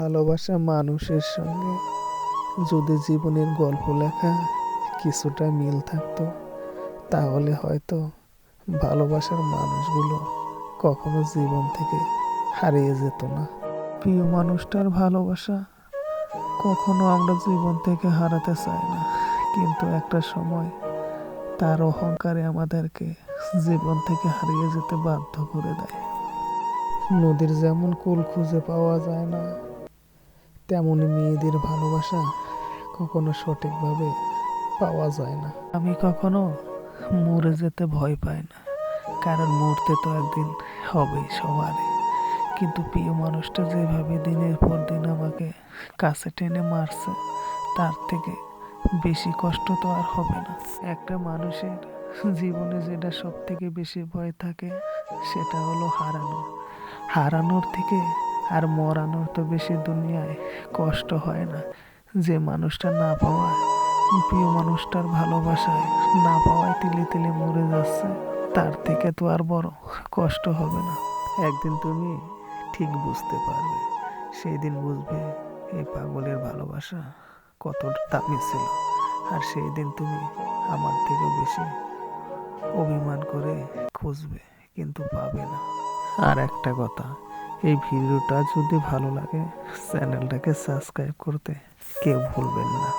ভালোবাসা মানুষের সঙ্গে যদি জীবনের গল্প লেখা কিছুটা মিল থাকতো, তাহলে হয়তো ভালোবাসার মানুষগুলো কখনো জীবন থেকে হারিয়ে যেত না। প্রিয় মানুষটার ভালোবাসা কখনো আমরা জীবন থেকে হারাতে চাই না, কিন্তু একটা সময় তার অহংকারে আমাদেরকে জীবন থেকে হারিয়ে যেতে বাধ্য করে দেয়। নদীর যেমন কুল খুঁজে পাওয়া যায় না, তেমনি মেয়েদের ভালোবাসা কখনো সঠিকভাবে পাওয়া যায় না। আমি কখনো মরে যেতে ভয় পাই না, কারণ মরতে তো একদিন হবেই সবারই। কিন্তু প্রিয় মানুষটা যেভাবে দিনের পর দিন আমাকে কাছে টেনে মারছে, তার থেকে বেশি কষ্ট তো আর হবে না। একটা মানুষের জীবনে যেটা সব থেকে বেশি ভয় থাকে, সেটা হলো হারানো। হারানোর থেকে আর মরানোর তো বেশি দুনিয়ায় কষ্ট হয় না। যে মানুষটা না পাওয়ায়, প্রিয় মানুষটার ভালোবাসায় না পাওয়ায় তিলে তিলে মরে যাচ্ছে, তার থেকে তো আর বড় কষ্ট হবে না। একদিন তুমি ঠিক বুঝতে পারবে, সেই দিন বুঝবে এই পাগলের ভালোবাসা কত দামি ছিল। আর সেই দিন তুমি আমার থেকে বেশি অভিমান করে খুঁজবে, কিন্তু পাবে না। আর একটা কথা, এই ভিডিওটা যদি ভালো লাগে চ্যানেলটাকে সাবস্ক্রাইব করতে কেউ ভুলবেন না।